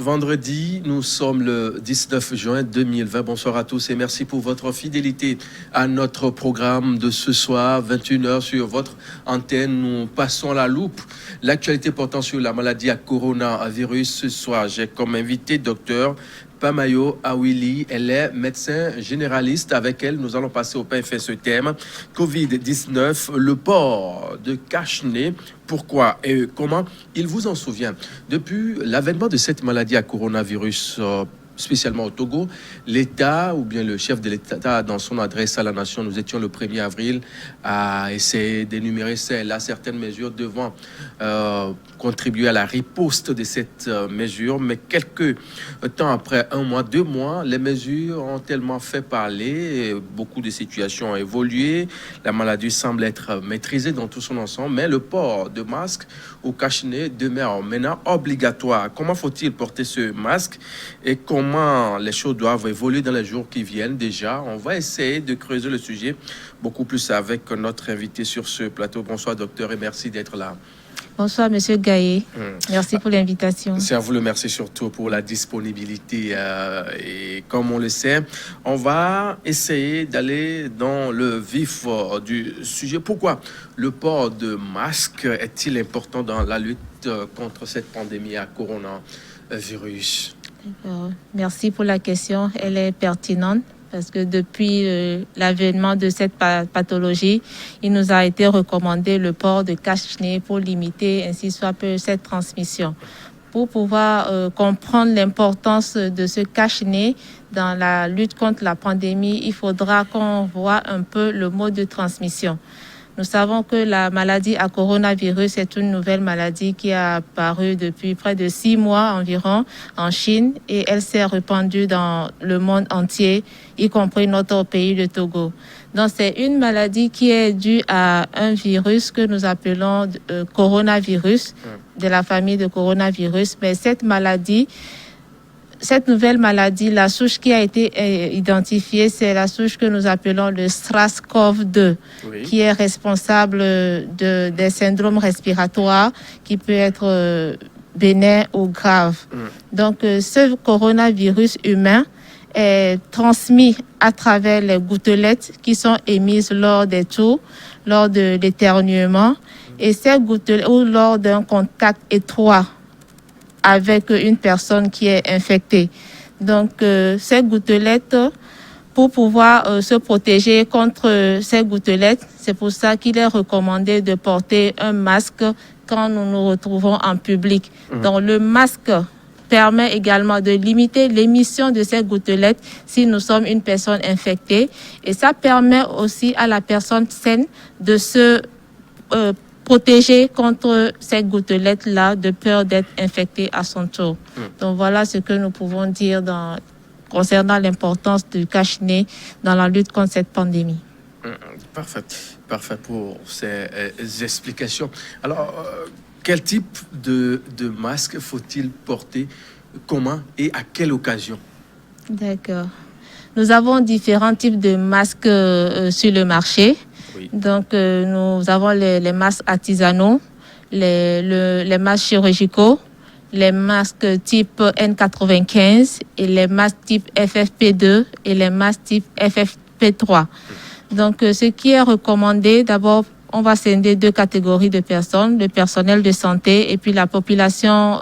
vendredi, nous sommes le 19 juin 2020. Bonsoir à tous et merci pour votre fidélité à notre programme de ce soir, 21h sur votre antenne. Nous passons la loupe. L'actualité portant sur la maladie à coronavirus. Ce soir, j'ai comme invité docteur Pamayo Awili. Elle est médecin généraliste. Avec elle, nous allons passer au pain fait ce thème. Covid-19, le port de cache-nez. Pourquoi et comment? Il vous en souvient. Depuis l'avènement de cette maladie à coronavirus, spécialement au Togo, l'État, ou bien le chef de l'État, dans son adresse à la nation, nous étions le 1er avril à essayer d'énumérer certaines mesures devant contribuer à la riposte de cette mesure. Mais quelques temps après, 1 mois, 2 mois, les mesures ont tellement fait parler, beaucoup de situations ont évolué, la maladie semble être maîtrisée dans tout son ensemble, mais le port de masque ou cache-nez demeure maintenant obligatoire. Comment faut-il porter ce masque et comment les choses doivent évoluer dans les jours qui viennent? Déjà, on va essayer de creuser le sujet beaucoup plus avec notre invité sur ce plateau. Bonsoir docteur et merci d'être là. Bonsoir, Monsieur Gaillet. Merci pour l'invitation. C'est à vous le merci surtout pour la disponibilité. Et comme on le sait, on va essayer d'aller dans le vif du sujet. Pourquoi le port de masque est-il important dans la lutte contre cette pandémie à coronavirus? Merci pour la question. Elle est pertinente. Parce que depuis l'avènement de cette pathologie, il nous a été recommandé le port de cache-nez pour limiter ainsi soit peu cette transmission. Pour pouvoir comprendre l'importance de ce cache-nez dans la lutte contre la pandémie, il faudra qu'on voit un peu le mode de transmission. Nous savons que la maladie à coronavirus est une nouvelle maladie qui a apparu depuis près de 6 mois environ en Chine et elle s'est répandue dans le monde entier, y compris notre pays, le Togo. Donc c'est une maladie qui est due à un virus que nous appelons coronavirus, de la famille de coronavirus. Mais cette nouvelle maladie, la souche qui a été identifiée, c'est la souche que nous appelons le SARS-CoV-2, qui est responsable des syndromes respiratoires qui peut être bénin ou grave. Donc, ce coronavirus humain est transmis à travers les gouttelettes qui sont émises lors des toux, lors de l'éternuement, et ces gouttelettes, ou lors d'un contact étroit avec une personne qui est infectée. Donc, ces gouttelettes, pour pouvoir se protéger contre ces gouttelettes, c'est pour ça qu'il est recommandé de porter un masque quand nous nous retrouvons en public. Donc, le masque permet également de limiter l'émission de ces gouttelettes si nous sommes une personne infectée. Et ça permet aussi à la personne saine de se protéger contre ces gouttelettes-là de peur d'être infectée à son tour. Donc voilà ce que nous pouvons dire concernant l'importance du cache-nez dans la lutte contre cette pandémie. Parfait pour ces explications. Alors, quel type de masque faut-il porter? Comment et à quelle occasion? D'accord. Nous avons différents types de masques sur le marché. Donc, nous avons les masques artisanaux, les masques chirurgicaux, les masques type N95 et les masques type FFP2 et les masques type FFP3. Donc, ce qui est recommandé, d'abord, on va scinder 2 catégories de personnes, le personnel de santé et puis la population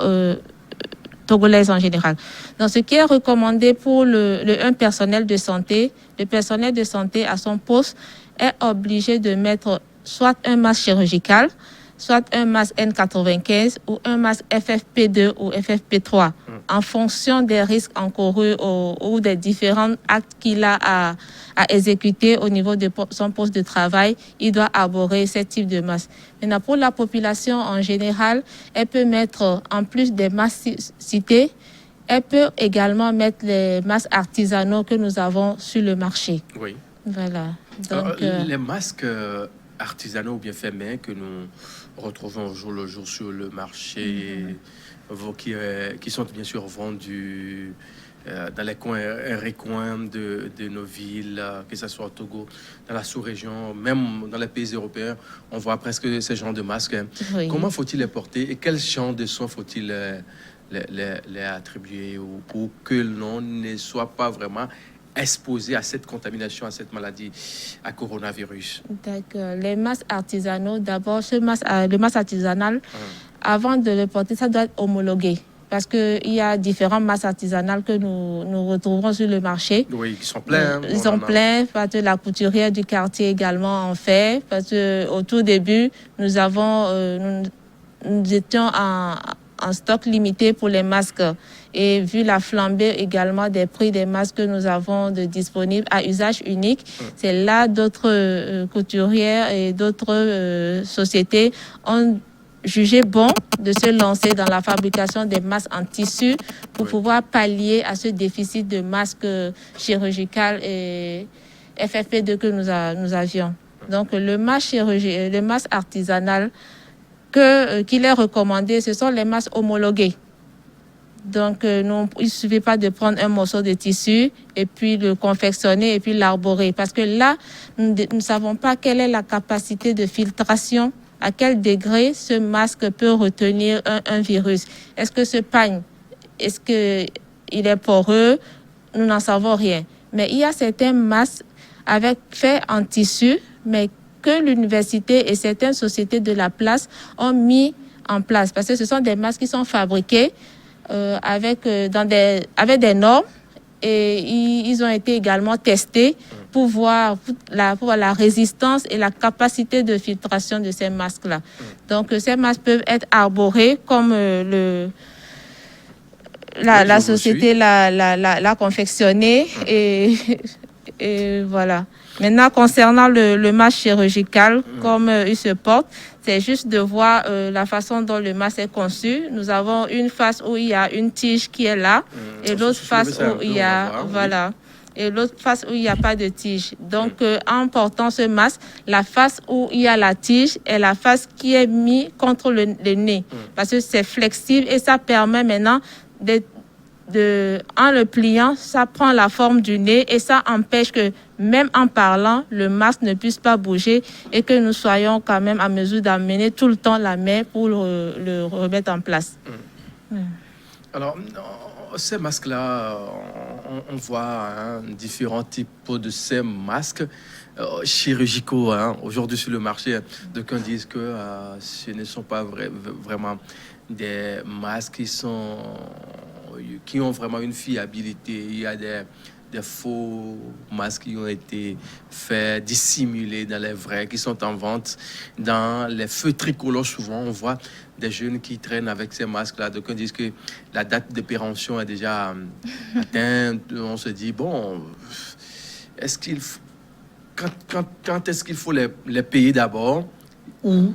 togolaise en général. Donc, ce qui est recommandé pour un personnel de santé, le personnel de santé à son poste est obligé de mettre soit un masque chirurgical, soit un masque N95 ou un masque FFP2 ou FFP3 en fonction des risques encourus ou des différents actes qu'il a à exécuter au niveau de son poste de travail. Il doit aborder ce type de masque. Maintenant, pour la population en général, elle peut mettre, en plus des masques cités, elle peut également mettre les masques artisanaux que nous avons sur le marché. Oui. Voilà. Donc, les masques artisanaux ou bien faits main que nous retrouvons au jour le jour sur le marché, qui sont bien sûr vendus dans les coins et recoins de nos villes, que ce soit au Togo, dans la sous-région, même dans les pays européens, on voit presque ce genre de masques. Oui. Comment faut-il les porter et quel genre de soins faut-il les attribuer ou pour que l'on ne soit pas vraiment exposé à cette contamination, à cette maladie, à coronavirus? D'accord. Les masques artisanaux, d'abord, le masque artisanal, avant de le porter, ça doit être homologué. Parce qu'il y a différents masques artisanales que nous retrouverons sur le marché. Oui, qui sont pleins. Ils sont pleins, parce que la couturière du quartier également en fait. Parce qu'au tout début, nous étions en stock limité pour les masques. Et vu la flambée également des prix des masques que nous avons disponibles à usage unique, c'est là d'autres couturières et d'autres sociétés ont jugé bon de se lancer dans la fabrication des masques en tissu pour pouvoir pallier à ce déficit de masques chirurgicaux et FFP2 que nous avions. Donc le masque artisanal qu'il est recommandé, ce sont les masques homologués. Donc, il ne suffit pas de prendre un morceau de tissu et puis le confectionner et puis l'arborer. Parce que là, nous ne savons pas quelle est la capacité de filtration, à quel degré ce masque peut retenir un virus. Est-ce que ce pagne, est-ce qu'il est poreux? Nous n'en savons rien. Mais il y a certains masques faits en tissu, mais que l'université et certaines sociétés de la place ont mis en place. Parce que ce sont des masques qui sont fabriqués avec des normes et ils ont été également testés pour voir la résistance et la capacité de filtration de ces masques-là. Donc, ces masques peuvent être arborés comme la société l'a confectionné et voilà. Maintenant, concernant le masque chirurgical, comme il se porte, c'est juste de voir la façon dont le masque est conçu. Nous avons une face où il y a une tige qui est là et l'autre face où il y a, et l'autre face où il n'y a pas de tige. Donc, en portant ce masque, la face où il y a la tige est la face qui est mise contre le nez parce que c'est flexible et ça permet maintenant en le pliant, ça prend la forme du nez et ça empêche que même en parlant, le masque ne puisse pas bouger et que nous soyons quand même à mesure d'amener tout le temps la main pour le remettre en place. Alors, ces masques-là, on voit différents types de ces masques chirurgicaux aujourd'hui sur le marché. D'aucuns disent que ce ne sont pas vraiment des masques qui ont vraiment une fiabilité. Il y a des faux masques qui ont été faits, dissimulés dans les vrais, qui sont en vente dans les feux tricolores. Souvent, on voit des jeunes qui traînent avec ces masques-là. Donc, on dit que la date de péremption est déjà atteinte. On se dit, bon, quand est-ce qu'il faut les payer d'abord? Où?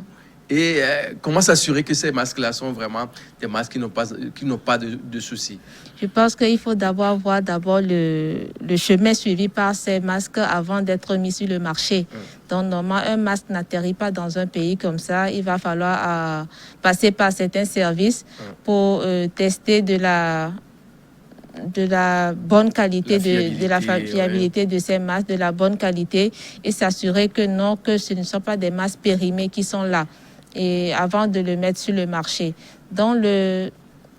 Et comment s'assurer que ces masques-là sont vraiment des masques qui n'ont pas de soucis? Je pense qu'il faut d'abord voir le chemin suivi par ces masques avant d'être mis sur le marché. Donc, normalement, un masque n'atterrit pas dans un pays comme ça. Il va falloir passer par certains services pour tester de la bonne qualité, de la fiabilité de ces masques, de la bonne qualité et s'assurer que ce ne sont pas des masques périmés qui sont là. Et avant de le mettre sur le marché. Donc,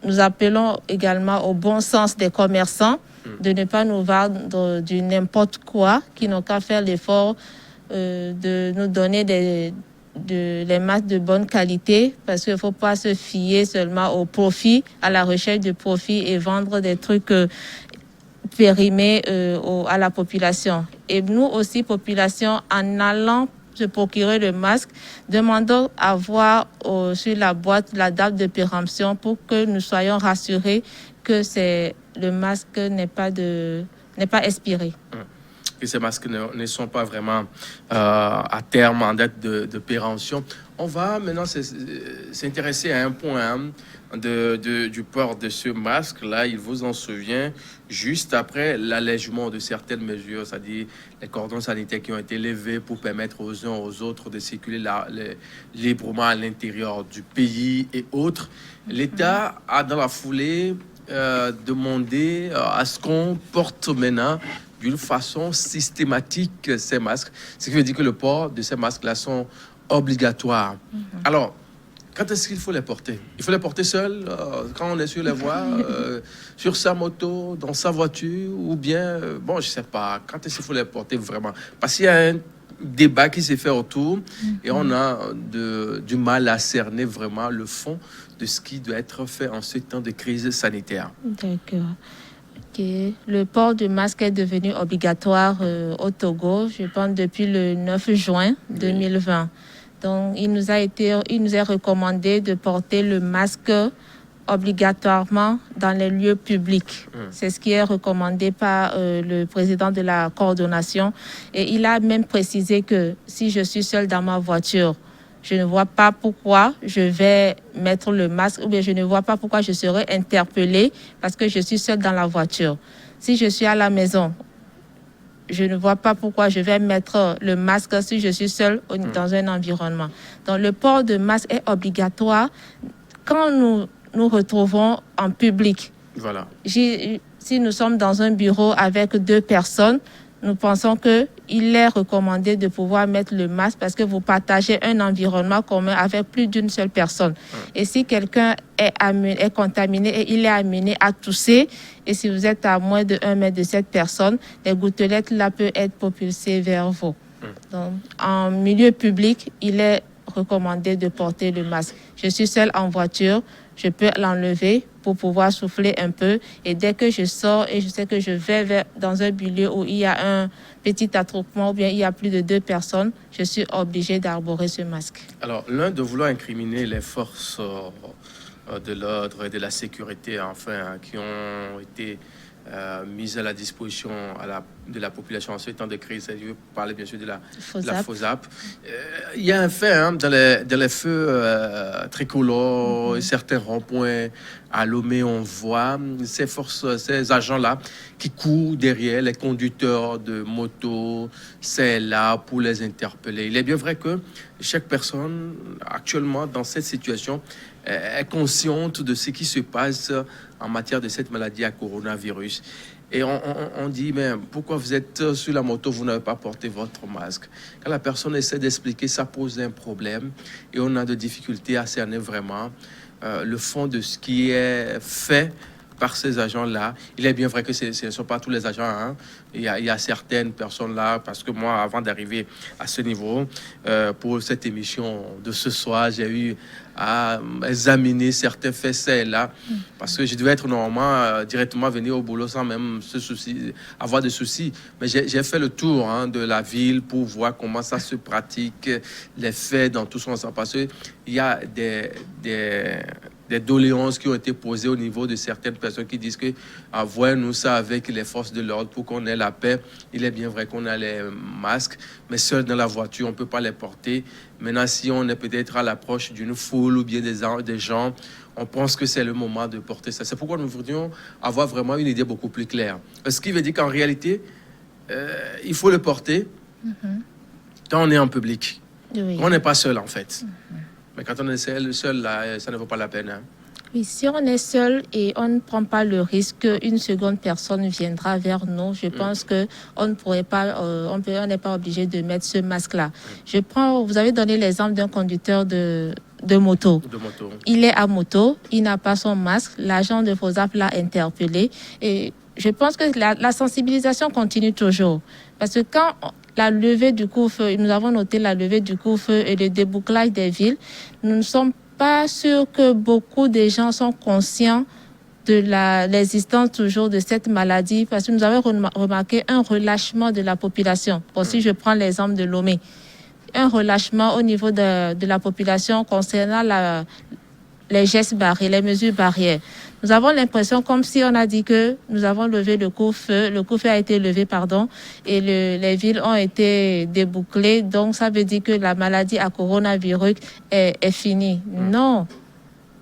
nous appelons également au bon sens des commerçants de ne pas nous vendre du n'importe quoi, qui n'ont qu'à faire l'effort de nous donner les masques de bonne qualité, parce qu'il ne faut pas se fier seulement au profit, à la recherche de profit et vendre des trucs périmés à la population. Et nous aussi, population, en allant se procurer le masque, demandons à voir sur la boîte la date de péremption pour que nous soyons rassurés que le masque n'est pas expiré. Que ces masques ne sont pas vraiment à terme en date de péremption. On va maintenant s'intéresser à un point du port de ce masque-là. Il vous en souvient, juste après l'allègement de certaines mesures, c'est-à-dire les cordons sanitaires qui ont été levés pour permettre aux uns aux autres de circuler librement à l'intérieur du pays et autres. L'État a dans la foulée demandé à ce qu'on porte maintenant d'une façon systématique ces masques. Ce qui veut dire que le port de ces masques-là sont obligatoires. Alors, Quand est-ce qu'il faut les porter? Il faut les porter seul, quand on est sur les voies, sur sa moto, dans sa voiture, ou bien, bon, je ne sais pas, quand est-ce qu'il faut les porter vraiment? Parce qu'il y a un débat qui s'est fait autour et on a du mal à cerner vraiment le fond de ce qui doit être fait en ce temps de crise sanitaire. D'accord. Okay. Le port du masque est devenu obligatoire au Togo, je pense, depuis le 9 juin 2020. Donc, il nous est recommandé de porter le masque obligatoirement dans les lieux publics. C'est ce qui est recommandé par le président de la coordination. Et il a même précisé que si je suis seule dans ma voiture, je ne vois pas pourquoi je vais mettre le masque ou bien je ne vois pas pourquoi je serai interpellée parce que je suis seule dans la voiture. Si je suis à la maison, je ne vois pas pourquoi je vais mettre le masque si je suis seule dans un environnement. Donc, le port de masque est obligatoire quand nous nous retrouvons en public. Voilà. Si nous sommes dans un bureau avec 2 personnes, nous pensons qu'il est recommandé de pouvoir mettre le masque parce que vous partagez un environnement commun avec plus d'une seule personne. Et si quelqu'un est contaminé et il est amené à tousser, et si vous êtes à moins de 1 mètre de cette personne, les gouttelettes là peuvent être propulsées vers vous. Donc, en milieu public, il est recommandé de porter le masque. Je suis seule en voiture, je peux l'enlever pour pouvoir souffler un peu. Et dès que je sors et je sais que je vais dans un milieu où il y a un petit attroupement ou bien il y a plus de 2 personnes, je suis obligée d'arborer ce masque. Alors, l'un de vouloir incriminer les forces de l'ordre et de la sécurité, enfin, qui ont été mises à la disposition de la population en ce temps de crise. Je veux parler bien sûr de la FOSAP. Il y a un fait dans les feux tricolores et certains ronds-points à Lomé, on voit ces agents-là qui courent derrière les conducteurs de motos, c'est là pour les interpeller. Il est bien vrai que chaque personne actuellement dans cette situation est consciente de ce qui se passe en matière de cette maladie à coronavirus. Et on dit, mais pourquoi vous êtes sur la moto, vous n'avez pas porté votre masque? Quand la personne essaie d'expliquer, ça pose un problème et on a de difficultés à cerner vraiment le fond de ce qui est fait par ces agents-là. Il est bien vrai que ce ne sont pas tous les agents. Hein. Il y a certaines personnes-là, parce que moi, avant d'arriver à ce niveau, pour cette émission de ce soir, j'ai eu à examiner certains faits là, parce que je devais être normalement directement venir au boulot sans même avoir de soucis. Mais j'ai fait le tour de la ville pour voir comment ça se pratique, les faits dans tout son sens. Parce qu'il y a des doléances qui ont été posées au niveau de certaines personnes qui disent que voyons-nous ça avec les forces de l'ordre pour qu'on ait la paix. Il est bien vrai qu'on a les masques, mais seul dans la voiture, on ne peut pas les porter. Maintenant, si on est peut-être à l'approche d'une foule ou bien des gens, on pense que c'est le moment de porter ça. C'est pourquoi nous voudrions avoir vraiment une idée beaucoup plus claire. Ce qui veut dire qu'en réalité, il faut le porter quand on est en public. Oui. On n'est pas seul, en fait. Mais quand on est seul là, ça ne vaut pas la peine. Hein. Oui, si on est seul et on ne prend pas le risque qu'une seconde personne viendra vers nous, je pense qu'on ne pourrait pas, on n'est pas obligé de mettre ce masque-là. Vous avez donné l'exemple d'un conducteur de moto. Il est à moto, il n'a pas son masque, l'agent de FOSAP l'a interpellé. Et je pense que la sensibilisation continue toujours. Parce que quand la levée du couvre-feu, nous avons noté la levée du couvre-feu et le débouclage des villes, nous ne sommes pas sûrs que beaucoup de gens sont conscients de l'existence toujours de cette maladie, parce que nous avons remarqué un relâchement de la population. Si je prends l'exemple de Lomé, un relâchement au niveau de la population concernant les gestes barrières, les mesures barrières. Nous avons l'impression comme si on a dit que nous avons levé le couvre-feu a été levé, et les villes ont été débouclées. Donc, ça veut dire que la maladie à coronavirus est finie. Non.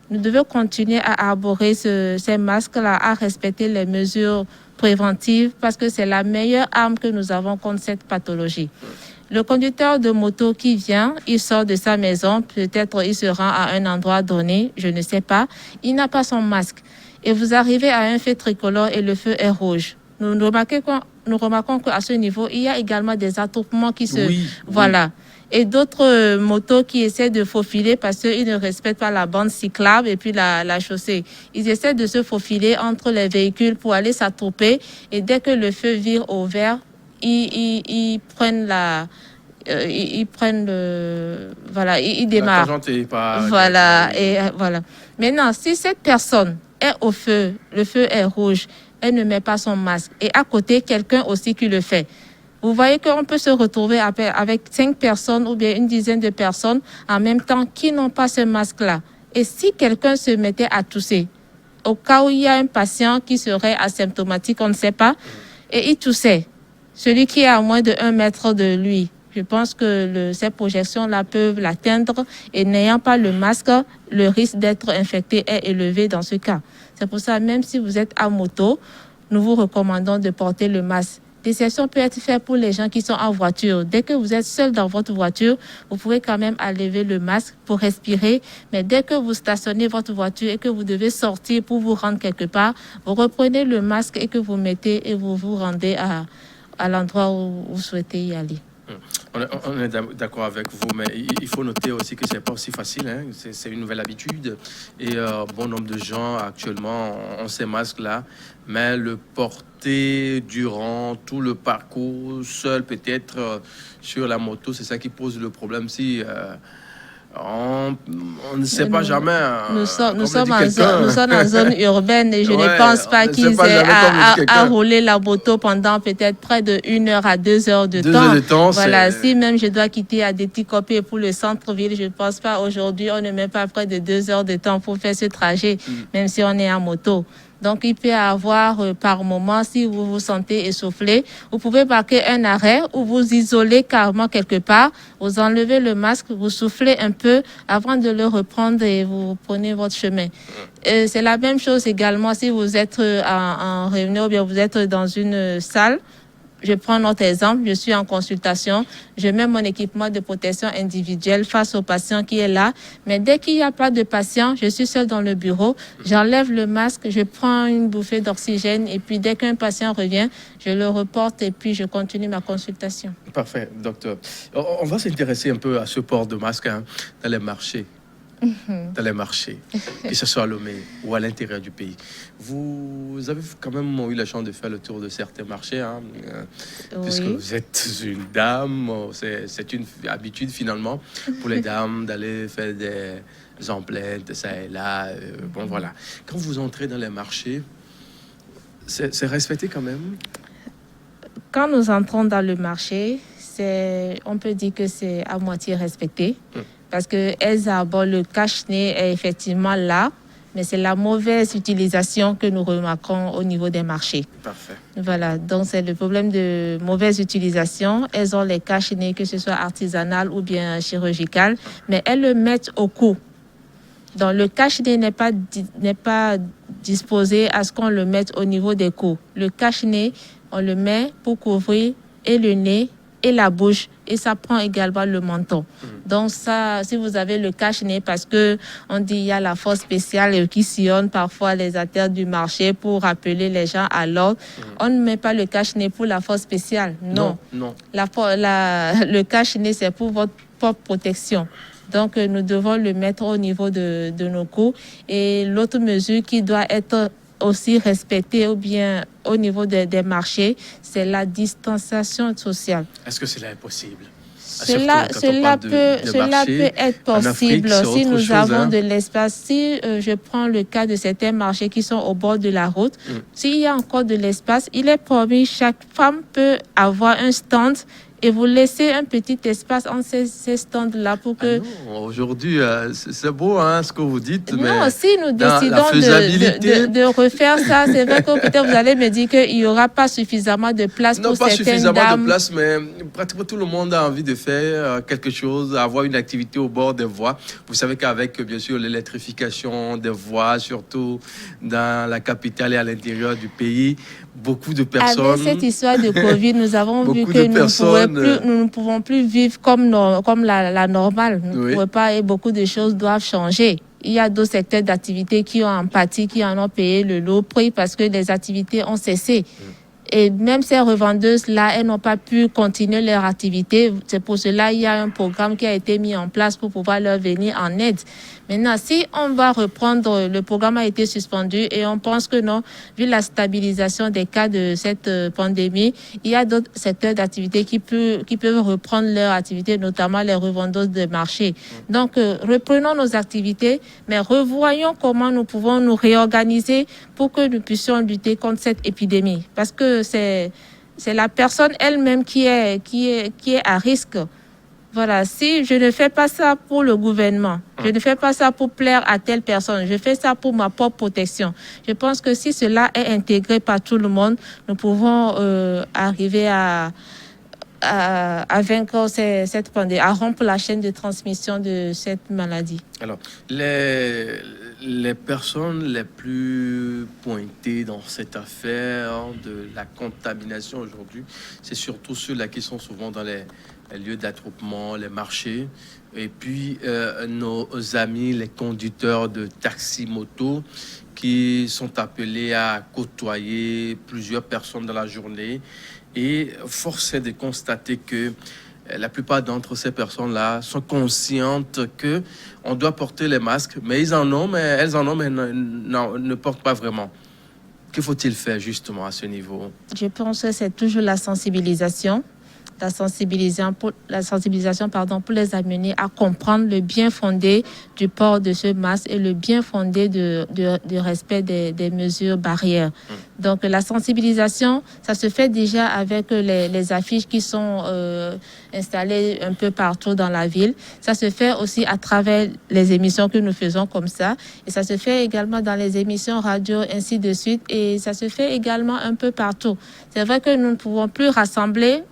Nous devons continuer à arborer ces masques-là, à respecter les mesures préventives, parce que c'est la meilleure arme que nous avons contre cette pathologie. Le conducteur de moto qui vient, il sort de sa maison, peut-être il se rend à un endroit donné, je ne sais pas, il n'a pas son masque. Et vous arrivez à un feu tricolore et le feu est rouge. nous remarquons qu'à ce niveau, il y a également des attroupements qui se... Voilà. Et d'autres motos qui essaient de faufiler parce qu'ils ne respectent pas la bande cyclable et puis la chaussée. Ils essaient de se faufiler entre les véhicules pour aller s'attrouper. Et dès que le feu vire au vert, ils prennent voilà, ils démarrent. Voilà, et voilà. Maintenant, si cette personne est au feu, le feu est rouge, elle ne met pas son masque, et à côté, quelqu'un aussi qui le fait. Vous voyez qu'on peut se retrouver avec 5 personnes ou bien une dizaine de personnes en même temps qui n'ont pas ce masque-là. Et si quelqu'un se mettait à tousser, au cas où il y a un patient qui serait asymptomatique, on ne sait pas, et il toussait, celui qui est à moins de 1 mètre de lui, je pense que ces projections-là peuvent l'atteindre et n'ayant pas le masque, le risque d'être infecté est élevé dans ce cas. C'est pour ça, même si vous êtes à moto, nous vous recommandons de porter le masque. L'exception peut être faite pour les gens qui sont en voiture. Dès que vous êtes seul dans votre voiture, vous pouvez quand même enlever le masque pour respirer. Mais dès que vous stationnez votre voiture et que vous devez sortir pour vous rendre quelque part, vous reprenez le masque et que vous mettez et vous vous rendez à l'endroit où vous souhaitez y aller. On est d'accord avec vous, mais il faut noter aussi que ce n'est pas aussi facile. Hein. C'est une nouvelle habitude. Et bon nombre de gens actuellement ont ces masques-là, mais le porter durant tout le parcours, seul peut-être sur la moto, c'est ça qui pose le problème. Si on ne sait pas jamais. Nous sommes en zone urbaine et je ne pense pas qu'ils aient à rouler la moto pendant peut-être près de 1 heure à 2 heures de temps. Voilà, si même je dois quitter à Déticopé pour le centre-ville, je ne pense pas aujourd'hui, on ne met pas près de 2 heures de temps pour faire ce trajet, même si on est en moto. Donc, il peut y avoir par moment, si vous vous sentez essoufflé, vous pouvez marquer un arrêt ou vous isoler carrément quelque part, vous enlevez le masque, vous soufflez un peu avant de le reprendre et vous prenez votre chemin. C'est la même chose également si vous êtes en réunion ou bien vous êtes dans une salle. Je prends notre exemple, je suis en consultation, je mets mon équipement de protection individuelle face au patient qui est là. Mais dès qu'il n'y a pas de patient, je suis seule dans le bureau, j'enlève le masque, je prends une bouffée d'oxygène et puis dès qu'un patient revient, je le reporte et puis je continue ma consultation. Parfait, docteur. On va s'intéresser un peu à ce port de masque dans les marchés. Dans les marchés, que ce soit à Lomé ou à l'intérieur du pays. Vous avez quand même eu la chance de faire le tour de certains marchés, puisque vous êtes une dame. C'est une habitude finalement pour les dames d'aller faire des emplettes, ça et là. Bon, voilà. Quand vous entrez dans les marchés, c'est respecté quand même? Quand nous entrons dans le marché, on peut dire que c'est à moitié respecté. Parce qu'elles abordent le cache-nez est effectivement là, mais c'est la mauvaise utilisation que nous remarquons au niveau des marchés. Parfait. Voilà, donc c'est le problème de mauvaise utilisation. Elles ont les cache-nez, que ce soit artisanal ou bien chirurgical, mais elles le mettent au cou. Donc le cache-nez n'est pas disposé à ce qu'on le mette au niveau des coups. Le cache-nez, on le met pour couvrir et le nez et la bouche, et ça prend également le menton. Donc ça, si vous avez le cache-nez, parce que on dit il y a la force spéciale qui sillonne parfois les artères du marché pour rappeler les gens à l'ordre, on ne met pas le cache-nez pour la force spéciale. Non. Le cache-nez, c'est pour votre propre protection. Donc nous devons le mettre au niveau de nos coups. Et l'autre mesure qui doit être aussi respectée ou bien au niveau des marchés, c'est la distanciation sociale. Est-ce que cela est possible? Cela peut être possible si nous avons de l'espace. Si je prends le cas de certains marchés qui sont au bord de la route, s'il y a encore de l'espace, il est promis, chaque femme peut avoir un stand et vous laissez un petit espace entre ces stands-là pour que... Aujourd'hui, c'est beau ce que vous dites, mais... Non, si nous décidons de refaire ça, c'est vrai que peut-être vous allez me dire qu'il n'y aura pas suffisamment de place pour certaines dames. Non, pas suffisamment de place, mais pratiquement tout le monde a envie de faire quelque chose, avoir une activité au bord des voies. Vous savez qu'avec, bien sûr, l'électrification des voies, surtout dans la capitale et à l'intérieur du pays, beaucoup de personnes... Avec cette histoire de Covid, nous avons vu que nous ne pouvons plus vivre comme la normale. Nous ne pouvons pas, et beaucoup de choses doivent changer. Il y a d'autres secteurs d'activité qui ont en pâti, qui en ont payé le lourd prix parce que les activités ont cessé. Et même ces revendeuses-là, elles n'ont pas pu continuer leur activité. C'est pour cela qu'il y a un programme qui a été mis en place pour pouvoir leur venir en aide. Maintenant, si on va reprendre, le programme a été suspendu et on pense que non, vu la stabilisation des cas de cette pandémie, il y a d'autres secteurs d'activité qui peuvent reprendre leur activité, notamment les revendeuses de marché. Donc, reprenons nos activités, mais revoyons comment nous pouvons nous réorganiser pour que nous puissions lutter contre cette épidémie. Parce que c'est la personne elle-même qui est à risque. Voilà, si je ne fais pas ça pour le gouvernement, je ne fais pas ça pour plaire à telle personne, je fais ça pour ma propre protection. Je pense que si cela est intégré par tout le monde, nous pouvons arriver à vaincre cette pandémie, à rompre la chaîne de transmission de cette maladie. Alors, les personnes les plus pointées dans cette affaire de la contamination aujourd'hui, c'est surtout ceux-là qui sont souvent dans les lieux d'attroupement, les marchés, et puis nos amis, les conducteurs de taxi-moto, qui sont appelés à côtoyer plusieurs personnes dans la journée. Et force est de constater que la plupart d'entre ces personnes-là sont conscientes que on doit porter les masques, mais elles en ont, mais ne portent pas vraiment. Que faut-il faire justement à ce niveau? Je pense que c'est toujours la sensibilisation. La sensibilisation pour les amener à comprendre le bien fondé du port de ce masque et le bien fondé du respect des mesures barrières. Donc la sensibilisation, ça se fait déjà avec les affiches qui sont installées un peu partout dans la ville. Ça se fait aussi à travers les émissions que nous faisons comme ça. Et ça se fait également dans les émissions radio, ainsi de suite. Et ça se fait également un peu partout. C'est vrai que nous ne pouvons plus rassembler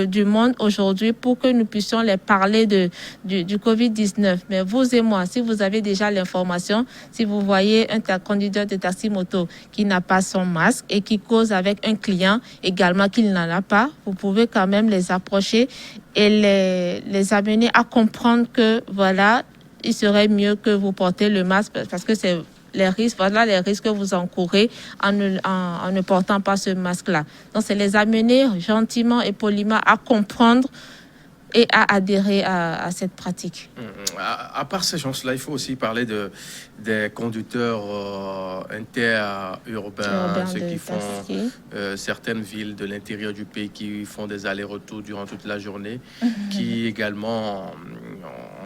du monde aujourd'hui pour que nous puissions les parler du Covid-19. Mais vous et moi, si vous avez déjà l'information, si vous voyez un conducteur de taxi-moto qui n'a pas son masque et qui cause avec un client également qu'il n'en a pas, vous pouvez quand même les approcher et les amener à comprendre que voilà, il serait mieux que vous portez le masque parce que c'est les risques que vous encourez en ne portant pas ce masque-là. Donc, c'est les amener gentiment et poliment à comprendre et à adhérer à cette pratique. À part ces gens-là, il faut aussi parler des conducteurs interurbains, ceux qui font certaines villes de l'intérieur du pays qui font des allers-retours durant toute la journée, qui également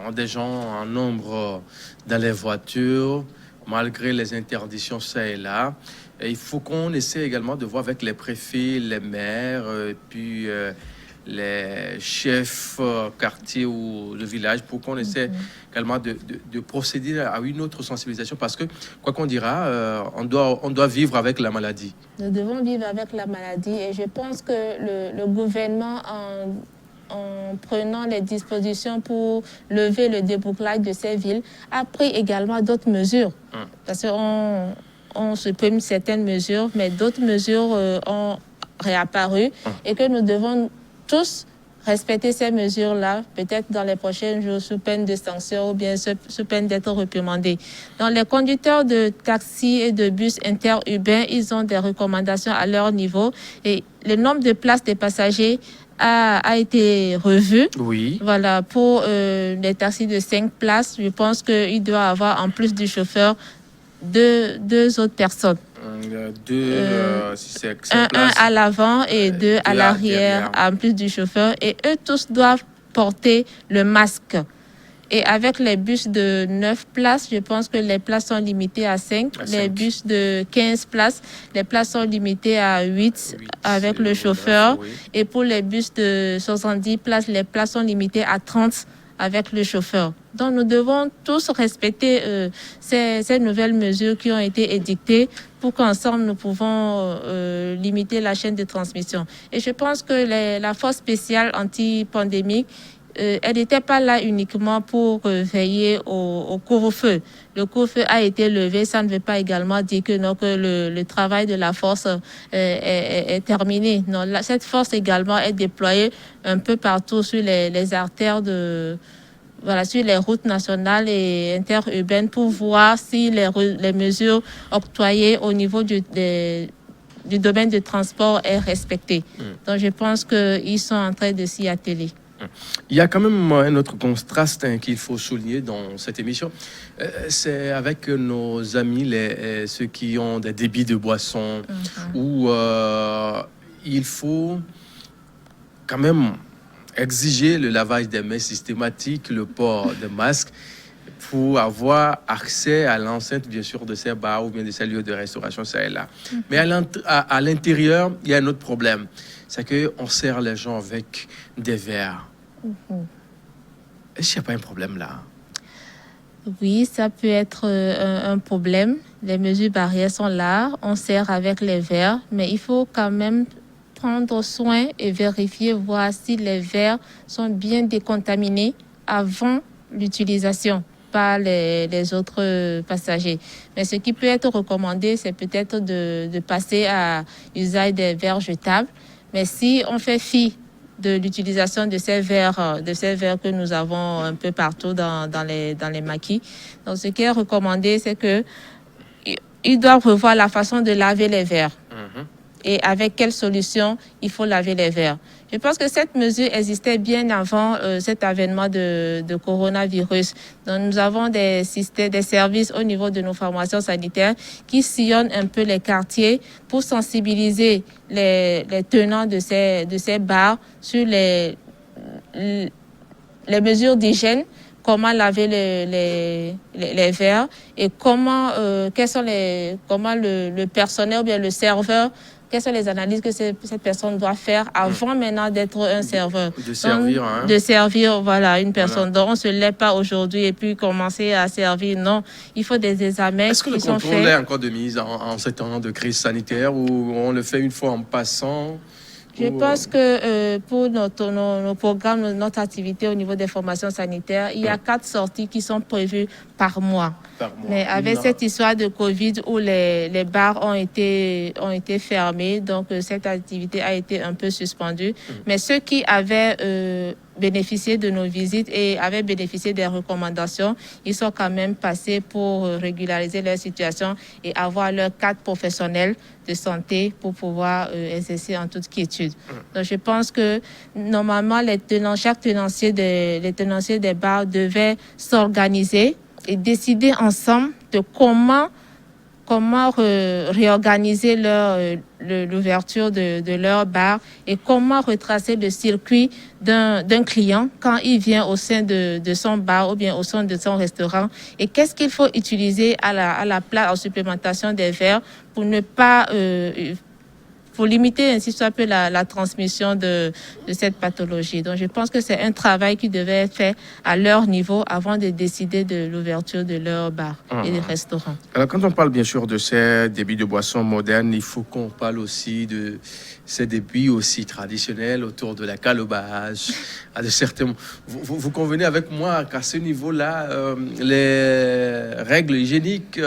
ont des gens en nombre dans les voitures, malgré les interdictions ça et là. Et il faut qu'on essaie également de voir avec les préfets, les maires, puis les chefs quartiers ou de village pour qu'on essaie également de procéder à une autre sensibilisation parce que, quoi qu'on dira, on doit vivre avec la maladie. Nous devons vivre avec la maladie et je pense que le gouvernement, en prenant les dispositions pour lever le débouclage de ces villes, a pris également d'autres mesures. Parce qu'on supprime certaines mesures, mais d'autres mesures ont réapparu et que nous devons tous respecter ces mesures-là, peut-être dans les prochains jours, sous peine de sanctions ou bien sous peine d'être réprimandés. Donc, les conducteurs de taxis et de bus interurbains, ils ont des recommandations à leur niveau et le nombre de places des passagers a été revu. Oui. Voilà, pour les taxis de 5 places, je pense qu'il doit avoir, en plus du chauffeur, deux autres personnes. Un à l'avant et deux à l'arrière, en plus du chauffeur. Et eux tous doivent porter le masque. Et avec les bus de 9 places, je pense que les places sont limitées à 5. Les bus de 15 places, les places sont limitées à 8 avec le chauffeur. 9, oui. Et pour les bus de 70 places, les places sont limitées à 30 avec le chauffeur. Donc nous devons tous respecter ces nouvelles mesures qui ont été édictées pour qu'ensemble nous pouvons limiter la chaîne de transmission. Et je pense que la force spéciale anti-pandémique, elle n'était pas là uniquement pour veiller au couvre-feu. Le couvre-feu a été levé, ça ne veut pas également dire que, non, que le travail de la force est terminé. Non, cette force également est déployée un peu partout sur les artères sur les routes nationales et interurbaines pour voir si les mesures octroyées au niveau des du domaine du transport est respecté. Donc, je pense qu'ils sont en train de s'y atteler. Il y a quand même un autre contraste qu'il faut souligner dans cette émission. C'est avec nos amis, ceux qui ont des débits de boissons, où il faut quand même exiger le lavage des mains systématique, le port de masques, pour avoir accès à l'enceinte, bien sûr, de ces bars ou bien de ces lieux de restauration, ça et là. Mais à l'intérieur, il y a un autre problème. C'est qu'on sert les gens avec des verres. Est-ce qu'il n'y a pas un problème là? Oui, ça peut être un problème. Les mesures barrières sont là. On sert avec les verres, mais il faut quand même prendre soin et vérifier, voir si les verres sont bien décontaminés avant l'utilisation par les autres passagers. Mais ce qui peut être recommandé, c'est peut-être de passer à l'usage des verres jetables. Mais si on fait fi de l'utilisation de ces verres que nous avons un peu partout dans les maquis, donc ce qui est recommandé, c'est que ils doivent revoir la façon de laver les verres. Et avec quelle solution il faut laver les verres. Je pense que cette mesure existait bien avant cet avènement de coronavirus. Donc, nous avons des services au niveau de nos formations sanitaires qui sillonnent un peu les quartiers pour sensibiliser les tenants de ces bars sur les mesures d'hygiène, comment laver les verres et comment le personnel ou bien le serveur, quelles sont les analyses que cette personne doit faire avant maintenant d'être un serveur. De servir, De servir, voilà, une personne. Donc, on ne se lève pas aujourd'hui et puis commencer à servir. Non, il faut des examens qui sont faits. Est-ce que le contrôle est encore de mise en ces temps de crise sanitaire ou on le fait une fois en passant? Je pense que pour nos programmes, notre activité au niveau des formations sanitaires, il y a 4 sorties qui sont prévues par mois. Mais avec cette histoire de Covid où les bars ont été fermés, donc cette activité a été un peu suspendue. Mais ceux qui avaient bénéficié de nos visites et avaient bénéficié des recommandations, ils sont quand même passés pour régulariser leur situation et avoir leur cadre professionnel de santé pour pouvoir exercer en toute quiétude. Donc je pense que normalement chaque tenancier des bars devait s'organiser et décider ensemble de comment réorganiser l'ouverture de leur bar et comment retracer le circuit d'un client quand il vient au sein de son bar ou bien au sein de son restaurant et qu'est-ce qu'il faut utiliser à la place en supplémentation des verres pour ne pas pour limiter ainsi soit peu la transmission de cette pathologie. Donc je pense que c'est un travail qui devait être fait à leur niveau avant de décider de l'ouverture de leur bar et de restaurants. Alors quand on parle bien sûr de ces débits de boissons modernes, il faut qu'on parle aussi de ces débits aussi traditionnels autour de la calebasse. À de certains... vous convenez avec moi qu'à ce niveau-là, les règles hygiéniques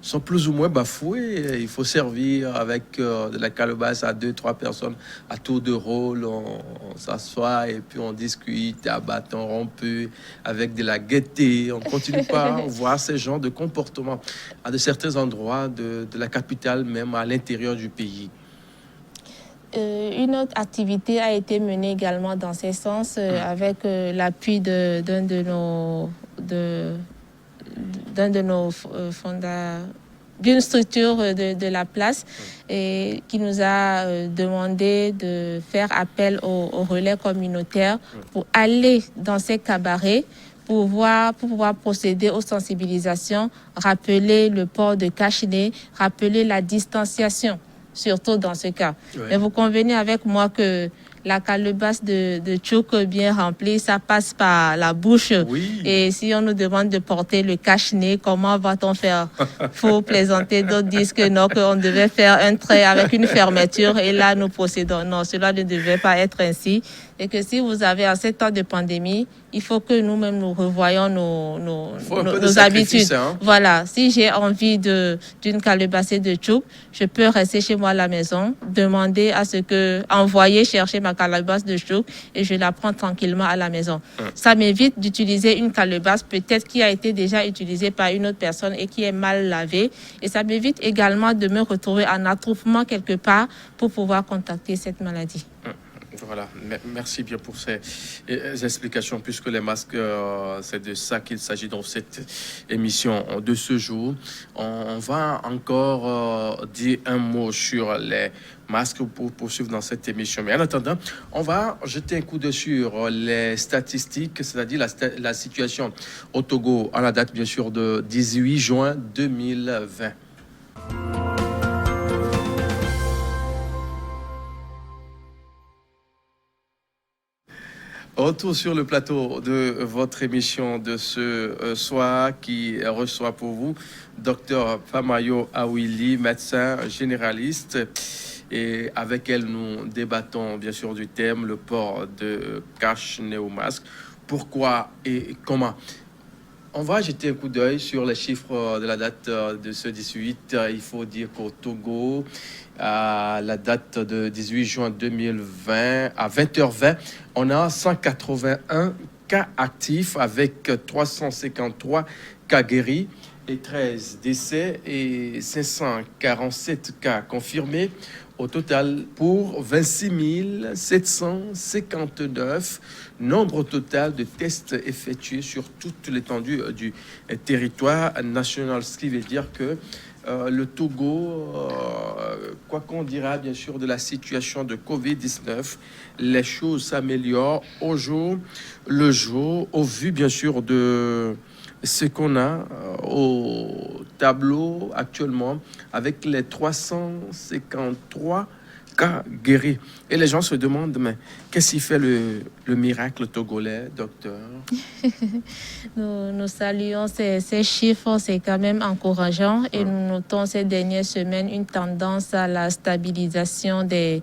sont plus ou moins bafouées. Il faut servir avec de la calebasse à 2-3 personnes à tour de rôle, on s'assoit et puis on discute à bâton rompu avec de la gaieté. On continue pas à voir ces genres de comportements à de certains endroits de la capitale, même à l'intérieur du pays. Une autre activité a été menée également dans ce sens avec l'appui d'un de nos fondateurs, d'une structure de la place et qui nous a demandé de faire appel au relais communautaire pour aller dans ces cabarets pour pouvoir procéder aux sensibilisations, rappeler le port de cache-nez, rappeler la distanciation, surtout dans ce cas. Ouais. Mais vous convenez avec moi que la calebasse de tchouk bien remplie, ça passe par la bouche. Oui. Et si on nous demande de porter le cache-nez, comment va-t-on faire? Faut plaisanter. D'autres disent que non, qu'on devait faire un trait avec une fermeture. Et là, nous procédons. Non, cela ne devait pas être ainsi. Et que si vous avez en 7 ans de pandémie, il faut que nous-mêmes nous revoyions nos habitudes. Hein? Voilà. Si j'ai envie d'une calebasse de tchouk, je peux rester chez moi à la maison, demander à ce que, envoyer chercher ma ma calebasse de chouk et je la prends tranquillement à la maison. Ça m'évite d'utiliser une calebasse peut-être qui a été déjà utilisée par une autre personne et qui est mal lavée. Et ça m'évite également de me retrouver en attroupement quelque part pour pouvoir contacter cette maladie. Voilà, merci bien pour ces explications, puisque les masques, c'est de ça qu'il s'agit dans cette émission de ce jour. On va encore dire un mot sur les masques pour poursuivre dans cette émission. Mais en attendant, on va jeter un coup d'œil sur les statistiques, c'est-à-dire la situation au Togo à la date, bien sûr, de 18 juin 2020. Retour sur le plateau de votre émission de ce soir qui reçoit pour vous Dr Famayo Awili, médecin généraliste. Et avec elle, nous débattons bien sûr du thème, le port de cache-nez au masque. Pourquoi et comment? On va jeter un coup d'œil sur les chiffres de la date de ce 18. Il faut dire qu'au Togo, à la date de 18 juin 2020, à 20h20, on a 181 cas actifs avec 353 cas guéris et 13 décès et 547 cas confirmés. Au total, pour 26 759 nombre total de tests effectués sur toute l'étendue du territoire national. Ce qui veut dire que le Togo, quoi qu'on dira bien sûr de la situation de Covid-19, les choses s'améliorent au jour le jour, au vu bien sûr de ce qu'on a au tableau actuellement avec les 353 cas guéris. Et les gens se demandent, mais qu'est-ce qui fait le miracle togolais, docteur? Nous saluons ces chiffres, c'est quand même encourageant et nous notons ces dernières semaines une tendance à la stabilisation des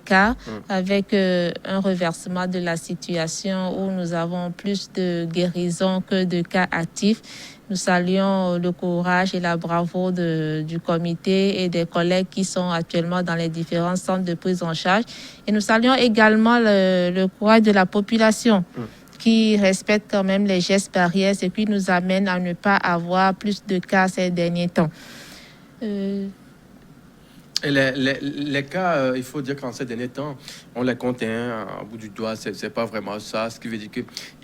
cas avec un reversement de la situation où nous avons plus de guérisons que de cas actifs. Nous saluons le courage et la bravoure du comité et des collègues qui sont actuellement dans les différents centres de prise en charge. Et nous saluons également le courage de la population qui respecte quand même les gestes barrières, ce qui nous amène à ne pas avoir plus de cas ces derniers temps. Et les cas, il faut dire qu'en ces derniers temps, on les compte au bout du doigt, c'est pas vraiment ça. Ce qui veut dire qu'il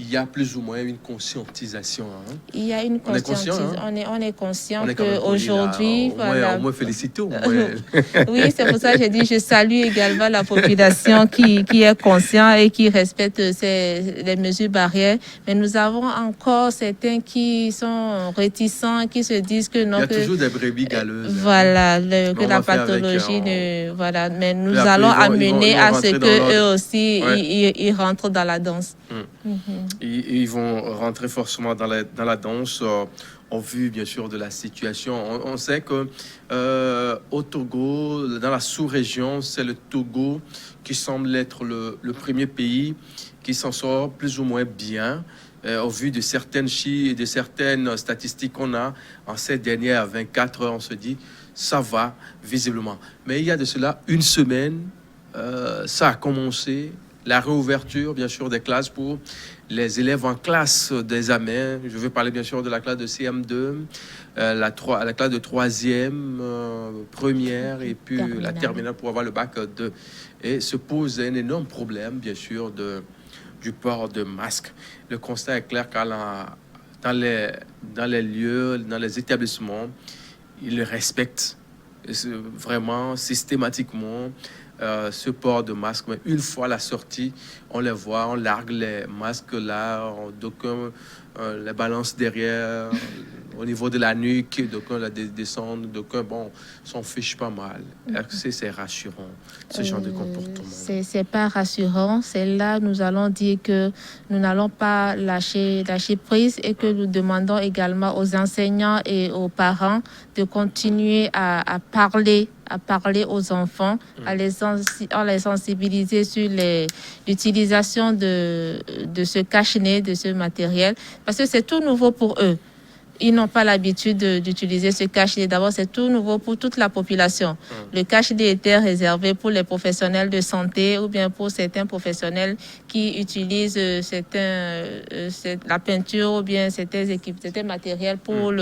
y a plus ou moins une conscientisation. Hein. Il y a une conscientisation. On est conscient qu'aujourd'hui... Au moins félicité. Oui, c'est pour ça que j'ai dit je salue également la population qui est consciente et qui respecte les mesures barrières. Mais nous avons encore certains qui sont réticents, qui se disent que non... Il y a toujours des brebis galeuses. Voilà, que la pathologie... voilà, mais nous allons amener à ce qu'eux aussi ils rentrent dans la danse. Ils vont rentrer forcément dans la danse au vu bien sûr de la situation. On sait que au Togo, dans la sous-région, c'est le Togo qui semble être le premier pays qui s'en sort plus ou moins bien. Au vu de certaines chiffres et de certaines statistiques qu'on a en ces dernières 24 heures, on se dit ça va visiblement. Mais il y a de cela une semaine, ça a commencé, la réouverture bien sûr des classes pour les élèves en classe d'examen. Je veux parler bien sûr de la classe de CM2, la classe de 3e, première et puis la terminale pour avoir le bac 2. Et se pose un énorme problème bien sûr du port de masque. Le constat est clair qu'à dans les lieux, dans les établissements, ils respectent vraiment systématiquement ce port de masque. Mais une fois la sortie, on les voit, on largue les masques là, d'aucuns les balancent derrière, au niveau de la nuque, d'aucuns la descendent, d'aucuns, s'en fichent pas mal. Est-ce que c'est rassurant, ce genre de comportement? C'est pas rassurant. C'est là nous allons dire que nous n'allons pas lâcher prise et que nous demandons également aux enseignants et aux parents de continuer à parler aux enfants, en les sensibiliser sur l'utilisation de ce cache-nez, de ce matériel, parce que c'est tout nouveau pour eux. ils n'ont pas l'habitude d'utiliser ce cache-nez. D'abord, c'est tout nouveau pour toute la population. Le cache-nez était réservé pour les professionnels de santé ou bien pour certains professionnels qui utilisent la peinture ou bien certains matériels pour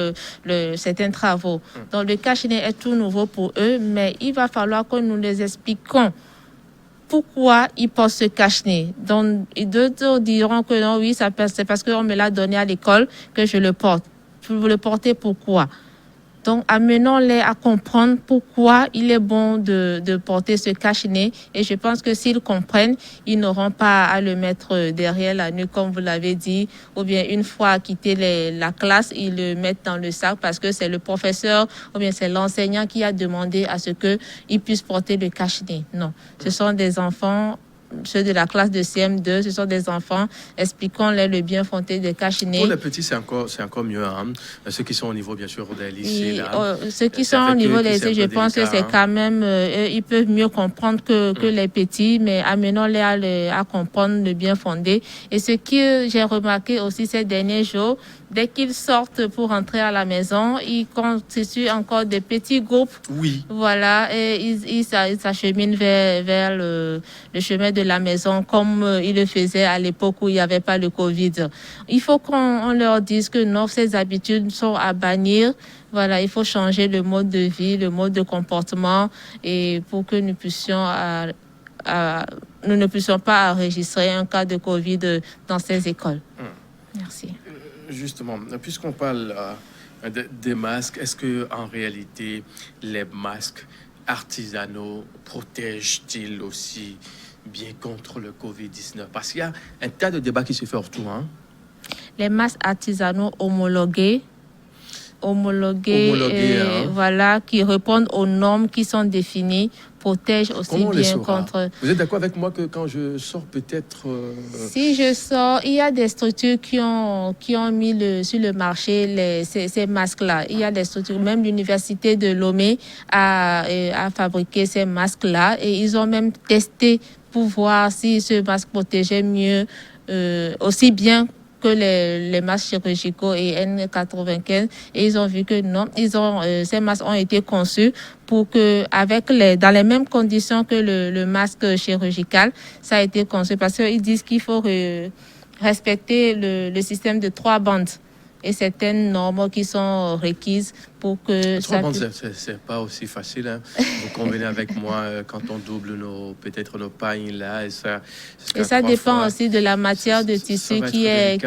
certains travaux. Donc, le cache-nez est tout nouveau pour eux, mais il va falloir que nous les expliquions pourquoi ils portent ce cache-nez. Donc, d'autres diront que non, oui, c'est parce qu'on me l'a donné à l'école que je le porte. Vous le portez pourquoi? Donc, amenons-les à comprendre pourquoi il est bon de porter ce cache-nez. Et je pense que s'ils comprennent, ils n'auront pas à le mettre derrière la nuque, comme vous l'avez dit, ou bien une fois quitté la classe, ils le mettent dans le sac parce que c'est le professeur ou bien c'est l'enseignant qui a demandé à ce qu'ils puissent porter le cache-nez. Non, ce sont des enfants. Ceux de la classe de CM2, ce sont des enfants. Expliquons-les le bien fondé des cache-nez. Pour les petits, c'est encore mieux. Hein? Ceux qui sont au niveau, bien sûr, des lycées. Ceux qui sont au niveau des lycées, je pense que c'est quand même... ils peuvent mieux comprendre que les petits, mais amenons-les à comprendre le bien fondé. Et ce que j'ai remarqué aussi ces derniers jours, dès qu'ils sortent pour rentrer à la maison, ils constituent encore des petits groupes. Oui. Voilà, et ils s'acheminent vers le chemin de la maison comme ils le faisaient à l'époque où il n'y avait pas le Covid. Il faut qu'on leur dise que non, ces habitudes sont à bannir. Voilà, il faut changer le mode de vie, le mode de comportement et pour que nous ne puissions pas enregistrer un cas de Covid dans ces écoles. Merci. Justement, puisqu'on parle des masques, est-ce que en réalité les masques artisanaux protègent-ils aussi bien contre le Covid-19? Parce qu'il y a un tas de débats qui se fait autour. Hein? Les masques artisanaux homologués, voilà, qui répondent aux normes qui sont définies, protègent aussi bien contre... Vous êtes d'accord avec moi que quand je sors peut-être... Si je sors, il y a des structures qui ont mis sur le marché ces masques-là. Il y a des structures, même l'université de Lomé a fabriqué ces masques-là et ils ont même testé pour voir si ce masque protégeait mieux, aussi bien que les masques chirurgicaux et N95 et ils ont vu que non, ces masques ont été conçus pour que dans les mêmes conditions que le masque chirurgical, ça a été conçu parce qu'ils disent qu'il faut respecter le système de 3 bandes et certaines normes qui sont requises pour que 3 bandes, c'est pas aussi facile. Hein. Vous convenez avec moi quand on double peut-être nos pagnes là et ça dépend aussi de la matière de tissu qui est.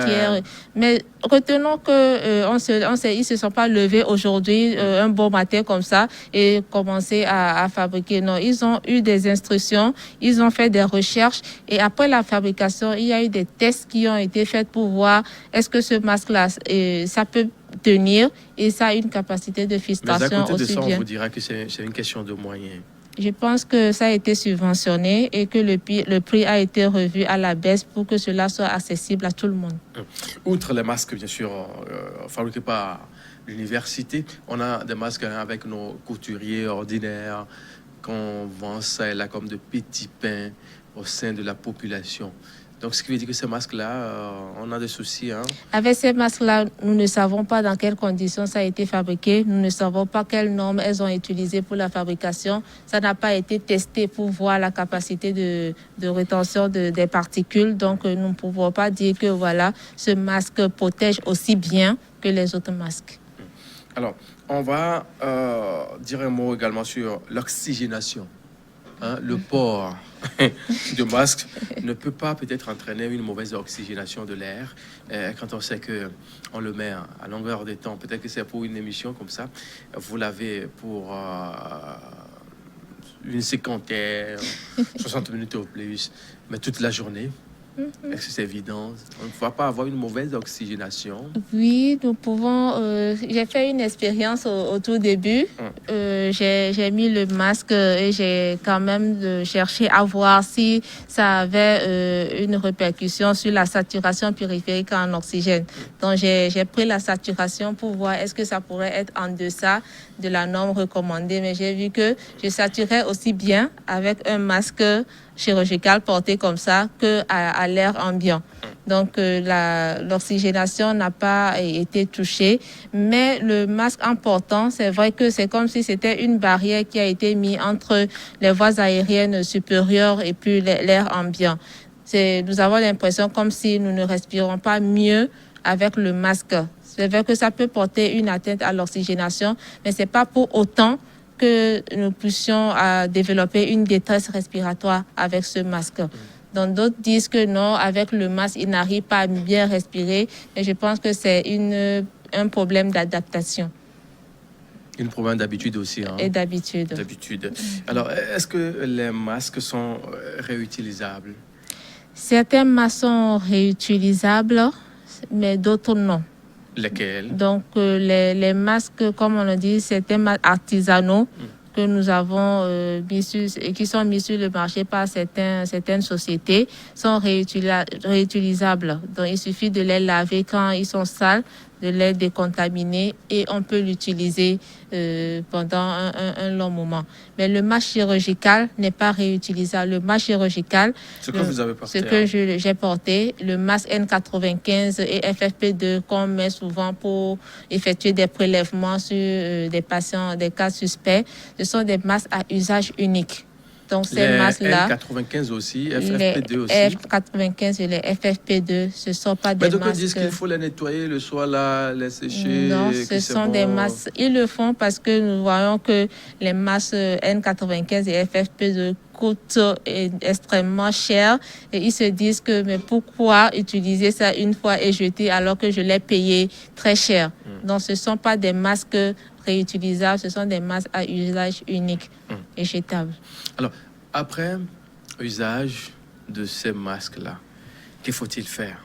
Mais retenons que ils se sont pas levés aujourd'hui un bon matin comme ça et commencé à fabriquer. Non, ils ont eu des instructions, ils ont fait des recherches et après la fabrication, il y a eu des tests qui ont été faits pour voir est-ce que ce masque-là, ça peut tenir et ça a une capacité de filtration aussi bien. Mais à côté de ça, on vous dira que c'est une question de moyens. Je pense que ça a été subventionné et que le prix a été revu à la baisse pour que cela soit accessible à tout le monde. Outre les masques, bien sûr, fabriqués par l'université, on a des masques avec nos couturiers ordinaires qu'on vend ça et là comme de petits pains au sein de la population. Donc, ce qui veut dire que ces masques-là, on a des soucis. Hein? Avec ces masques-là, nous ne savons pas dans quelles conditions ça a été fabriqué. Nous ne savons pas quelles normes elles ont utilisées pour la fabrication. Ça n'a pas été testé pour voir la capacité de rétention des particules. Donc, nous ne pouvons pas dire que voilà, ce masque protège aussi bien que les autres masques. Alors, on va dire un mot également sur l'oxygénation. Hein, le port de masque ne peut pas peut-être entraîner une mauvaise oxygénation de l'air quand on sait qu'on le met à longueur de temps. Peut-être que c'est pour une émission comme ça. Vous l'avez pour une cinquantaine, 60 minutes au plus, mais toute la journée. Est-ce que c'est évident? On ne va pas avoir une mauvaise oxygénation. Oui, nous pouvons... j'ai fait une expérience au tout début. J'ai mis le masque et j'ai quand même cherché à voir si ça avait une répercussion sur la saturation périphérique en oxygène. Donc, j'ai pris la saturation pour voir est-ce que ça pourrait être en deçà de la norme recommandée, mais j'ai vu que je saturais aussi bien avec un masque chirurgical porté comme ça qu'à l'air ambiant. Donc, l'oxygénation n'a pas été touchée. Mais le masque en portant, c'est vrai que c'est comme si c'était une barrière qui a été mise entre les voies aériennes supérieures et puis l'air ambiant. Nous avons l'impression comme si nous ne respirons pas mieux avec le masque. C'est vrai que ça peut porter une atteinte à l'oxygénation, mais ce n'est pas pour autant que nous puissions développer une détresse respiratoire avec ce masque. Donc d'autres disent que non, avec le masque, ils n'arrivent pas à bien respirer. Et je pense que c'est un problème d'adaptation. Un problème d'habitude aussi. Hein? Et d'habitude. D'habitude. Alors, est-ce que les masques sont réutilisables? Certains masques sont réutilisables, mais d'autres non. Lesquels? Donc, les masques, comme on le dit, certains masques artisanaux que nous avons qui sont mis sur le marché par certaines sociétés sont réutilisables. Donc, il suffit de les laver quand ils sont sales, de les décontaminer et on peut l'utiliser pendant un long moment. Mais le masque chirurgical n'est pas réutilisable. Le masque chirurgical, ce que vous avez porté, ce que j'ai porté, le masque N95 et FFP2 qu'on met souvent pour effectuer des prélèvements sur des patients, des cas suspects, ce sont des masques à usage unique. Donc, ces masques-là, N95 aussi, FFP2 aussi. Les F95 et les FFP2, ce ne sont pas des masques. Mais donc, ils disent qu'il faut les nettoyer le soir, là, les sécher. Non, ce sont des masques. Ils le font parce que nous voyons que les masques N95 et FFP2 coûtent extrêmement cher. Et ils se disent que, mais pourquoi utiliser ça une fois et jeter alors que je l'ai payé très cher? Donc, ce ne sont pas des masques réutilisables, ce sont des masques à usage unique et jetables. Alors, après usage de ces masques-là, que faut-il faire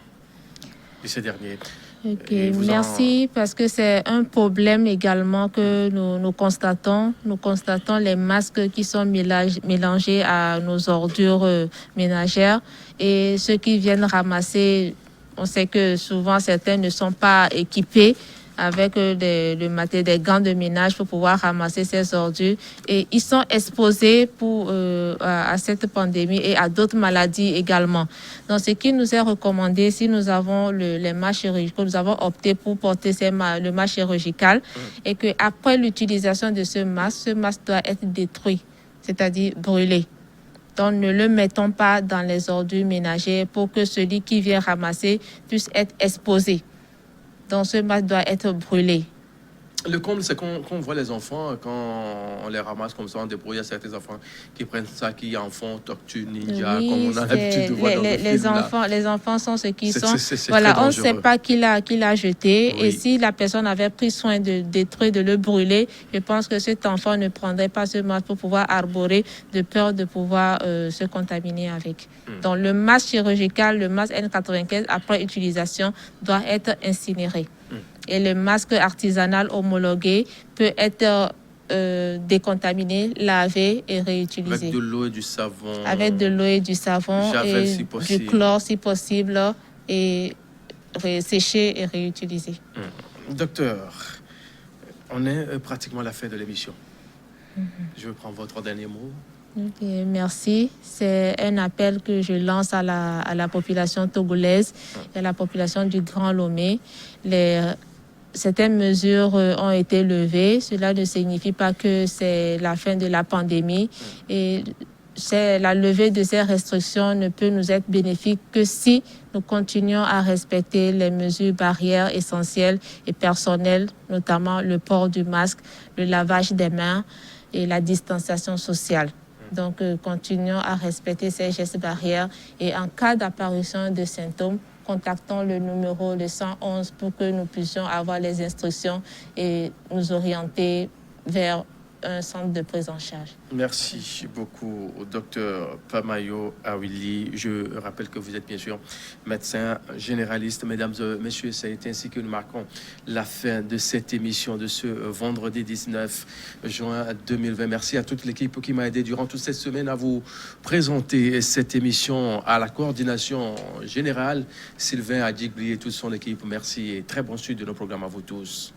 de ces derniers? Okay, merci, parce que c'est un problème également que nous constatons. Nous constatons les masques qui sont mélangés à nos ordures ménagères et ceux qui viennent ramasser, on sait que souvent certains ne sont pas équipés avec des gants de ménage pour pouvoir ramasser ces ordures. Et ils sont exposés à cette pandémie et à d'autres maladies également. Donc, ce qui nous est recommandé, si nous avons les masques chirurgicaux, nous avons opté pour porter le masque chirurgical et qu'après l'utilisation de ce masque doit être détruit, c'est-à-dire brûlé. Donc, ne le mettons pas dans les ordures ménagères pour que celui qui vient ramasser puisse être exposé. Donc, ce masque doit être brûlé. Le comble, c'est qu'on voit les enfants, quand on les ramasse comme ça, on débrouille, il y a certains enfants qui prennent ça, qui en font Tortue Ninja, oui, comme on a l'habitude de voir dans les films. Les enfants sont ce qu'ils sont. C'est voilà, on ne sait pas qui l'a jeté. Oui. Et si la personne avait pris soin de détruire, de le brûler, je pense que cet enfant ne prendrait pas ce masque pour pouvoir arborer de peur de pouvoir se contaminer avec. Donc, le masque chirurgical, le masque N95, après utilisation, doit être incinéré. Et le masque artisanal homologué peut être décontaminé, lavé et réutilisé. Avec de l'eau et du savon. Avec de l'eau et du savon. Javel, et si possible. Du chlore si possible. Et séché et réutilisé. Docteur, on est pratiquement à la fin de l'émission. Je vais prendre votre dernier mot. Okay, merci. C'est un appel que je lance à la population togolaise et à la population du Grand Lomé. Certaines mesures ont été levées. Cela ne signifie pas que c'est la fin de la pandémie. Et la levée de ces restrictions ne peut nous être bénéfique que si nous continuons à respecter les mesures barrières essentielles et personnelles, notamment le port du masque, le lavage des mains et la distanciation sociale. Donc, continuons à respecter ces gestes barrières et en cas d'apparition de symptômes, contactons le numéro de 111 pour que nous puissions avoir les instructions et nous orienter vers un centre de prise en charge. Merci beaucoup au docteur Pamayo Awili. Je rappelle que vous êtes bien sûr médecin généraliste. Mesdames et messieurs, c'est ainsi que nous marquons la fin de cette émission de ce vendredi 19 juin 2020. Merci à toute l'équipe qui m'a aidé durant toute cette semaine à vous présenter cette émission, à la coordination générale, Sylvain Adjigli et toute son équipe. Merci et très bon suite de nos programmes à vous tous.